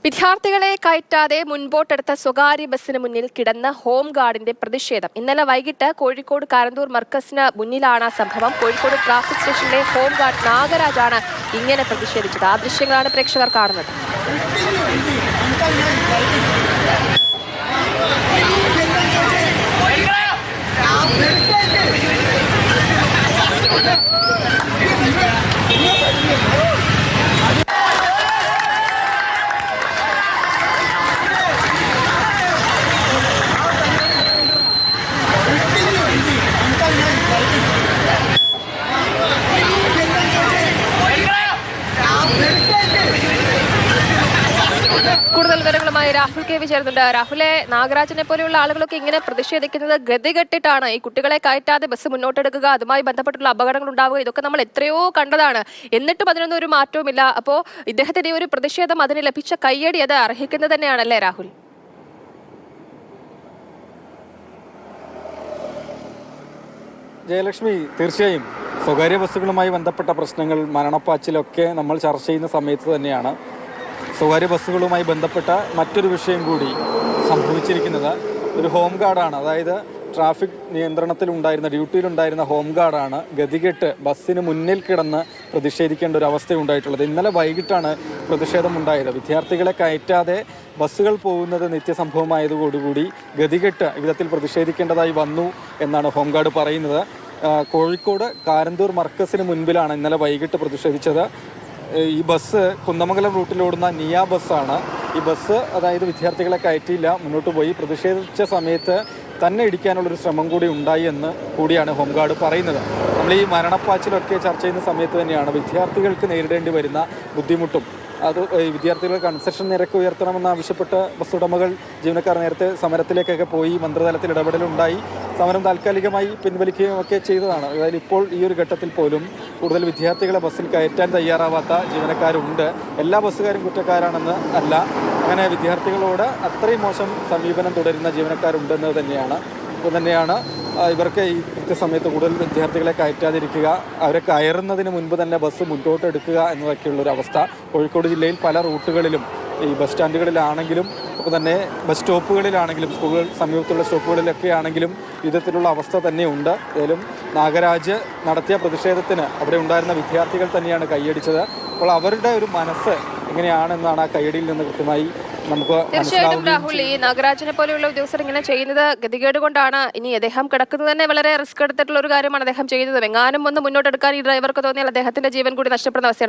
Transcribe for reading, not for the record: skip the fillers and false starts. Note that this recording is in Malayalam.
വിദ്യാർത്ഥികളെ കയറ്റാതെ മുൻപോട്ടെടുത്ത സ്വകാര്യ ബസ്സിന് മുന്നിൽ കിടന്ന ഹോം ഗാർഡിന്റെ പ്രതിഷേധം. ഇന്നലെ വൈകിട്ട് കോഴിക്കോട് കാരന്തൂർ മർക്കസിന് മുന്നിലാണ് സംഭവം. കോഴിക്കോട് ട്രാഫിക് സ്റ്റേഷനിലെ ഹോം ഗാർഡ് നാഗരാജാണ് ഇങ്ങനെ പ്രതിഷേധിച്ചത്. ആ ദൃശ്യങ്ങളാണ് പ്രേക്ഷകർ കാണുന്നത്. കൂടുതൽ വിവരങ്ങളുമായി രാഹുൽ കെ വി ചേർന്നുണ്ട്. രാഹുലെ, നാഗരാജനെ പോലെയുള്ള ആളുകളൊക്കെ ഇങ്ങനെ പ്രതിഷേധിക്കുന്നത് ഗതികെട്ടിട്ടാണ്. ഈ കുട്ടികളെ കയറ്റാതെ ബസ് മുന്നോട്ടെടുക്കുക, അതുമായി ബന്ധപ്പെട്ടുള്ള അപകടങ്ങൾ ഉണ്ടാവുക, ഇതൊക്കെ നമ്മൾ എത്രയോ കണ്ടതാണ്. എന്നിട്ടും അതിനൊന്നും ഒരു മാറ്റവുമില്ല. അപ്പോ ഇദ്ദേഹത്തിന്റെ ഒരു പ്രതിഷേധം, അതിന് ലഭിച്ച കയ്യടി അത് അർഹിക്കുന്നത് തന്നെയാണല്ലേ രാഹുൽ? ജയലക്ഷ്മി, തീർച്ചയായും സ്വകാര്യ ബസ്സുകളുമായി ബന്ധപ്പെട്ട പ്രശ്നങ്ങൾ, മരണപ്പാച്ചിലൊക്കെ നമ്മൾ ചർച്ച ചെയ്യുന്ന സമയത്ത് തന്നെയാണ് സ്വകാര്യ ബസ്സുകളുമായി ബന്ധപ്പെട്ട മറ്റൊരു വിഷയം കൂടി സംഭവിച്ചിരിക്കുന്നത്. ഒരു ഹോം ഗാർഡാണ്, അതായത് ട്രാഫിക് നിയന്ത്രണത്തിലുണ്ടായിരുന്ന, ഡ്യൂട്ടിയിലുണ്ടായിരുന്ന ഹോം ഗാർഡാണ് ഗതികെട്ട് ബസ്സിന് മുന്നിൽ കിടന്ന് പ്രതിഷേധിക്കേണ്ട ഒരു അവസ്ഥയുണ്ടായിട്ടുള്ളത്. ഇന്നലെ വൈകിട്ടാണ് പ്രതിഷേധം ഉണ്ടായത്. വിദ്യാർത്ഥികളെ കയറ്റാതെ ബസ്സുകൾ പോകുന്നത് നിത്യസംഭവമായതോടുകൂടി ഗതികെട്ട് വിധത്തിൽ പ്രതിഷേധിക്കേണ്ടതായി വന്നു എന്നാണ് ഹോം ഗാർഡ് പറയുന്നത്. കോഴിക്കോട് കാരന്തൂർ മർക്കസിന് മുൻപിലാണ് ഇന്നലെ വൈകിട്ട് പ്രതിഷേധിച്ചത്. ഈ ബസ് കുന്നമംഗലം റൂട്ടിലോടുന്ന നിയ ബസ്സാണ്. ഈ ബസ് അതായത് വിദ്യാർത്ഥികളെ കയറ്റിയില്ല, മുന്നോട്ട് പോയി. പ്രതിഷേധിച്ച സമയത്ത് തന്നെ ഇടിക്കാനുള്ളൊരു ശ്രമം കൂടി ഉണ്ടായി എന്ന് കൂടിയാണ് ഹോം ഗാർഡ് പറയുന്നത്. നമ്മൾ ഈ മരണപ്പാച്ചിലൊക്കെ ചർച്ച ചെയ്യുന്ന സമയത്ത് തന്നെയാണ് വിദ്യാർത്ഥികൾക്ക് നേരിടേണ്ടി വരുന്ന ബുദ്ധിമുട്ടും അത് വിദ്യാർത്ഥികൾ കൺസെഷൻ നിരക്ക് ഉയർത്തണമെന്നാവശ്യപ്പെട്ട് ബസ് ഉടമകൾ, ജീവനക്കാർ നേരത്തെ സമരത്തിലേക്കൊക്കെ പോയി മന്ത്രിതലത്തിൽ ഇടപെടലുണ്ടായി. സമരം താൽക്കാലികമായി പിൻവലിക്കുകയും ഒക്കെ ചെയ്തതാണ്. അതായത് ഇപ്പോൾ ഈ ഒരു ഘട്ടത്തിൽ പോലും കൂടുതൽ വിദ്യാർത്ഥികളെ ബസ്സിൽ കയറ്റാൻ തയ്യാറാവാത്ത ജീവനക്കാരുണ്ട്. എല്ലാ ബസ്സുകാരും കുറ്റക്കാരാണെന്ന് അല്ല, അങ്ങനെ വിദ്യാർത്ഥികളോട് അത്രയും മോശം സമീപനം തുടരുന്ന ജീവനക്കാരുണ്ടെന്ന് തന്നെയാണ് ഇവർക്ക് ഈ കൃത്യസമയത്ത് കൂടുതൽ വിദ്യാർത്ഥികളെ കയറ്റാതിരിക്കുക, അവരെ കയറുന്നതിന് മുൻപ് തന്നെ ബസ് മുന്നോട്ട് എടുക്കുക എന്നതൊക്കെയുള്ളൊരു അവസ്ഥ. കോഴിക്കോട് ജില്ലയിൽ പല റൂട്ടുകളിലും, ഈ ബസ് സ്റ്റാൻഡുകളിലാണെങ്കിലും അപ്പോൾ തന്നെ ബസ് സ്റ്റോപ്പുകളിലാണെങ്കിലും, സ്കൂളുകൾ സമീപത്തുള്ള സ്റ്റോപ്പുകളിലൊക്കെ ആണെങ്കിലും വിധത്തിലുള്ള അവസ്ഥ തന്നെയുണ്ട്. ഏതായാലും നാഗരാജ് നടത്തിയ പ്രതിഷേധത്തിന് അവിടെ ഉണ്ടായിരുന്ന വിദ്യാർത്ഥികൾ തന്നെയാണ് കൈയടിച്ചത്. അപ്പോൾ അവരുടെ ഒരു മനസ്സ് എങ്ങനെയാണെന്നാണ് ആ കൈയടിയിൽ നിന്ന് കൃത്യമായി നമുക്ക് തീർച്ചയായിട്ടും രാഹുൽ, ഈ നാഗരാജനെ പോലെയുള്ള ഉദ്യോഗസ്ഥർ ഇങ്ങനെ ചെയ്യുന്നത് ഗതികേട് കൊണ്ടാണ്. ഇനി അദ്ദേഹം കിടക്കുന്നത് തന്നെ വളരെ റിസ്ക് എടുത്തിട്ടുള്ള ഒരു കാര്യമാണ് അദ്ദേഹം ചെയ്യുന്നത്. എങ്ങാനും ഒന്ന് മുന്നോട്ടെടുക്കാൻ ഈ ഡ്രൈവർക്ക് തോന്നിയാൽ അദ്ദേഹത്തിന്റെ ജീവൻ കൂടി നഷ്ടപ്പെടുന്ന അവസ്ഥയാണ്.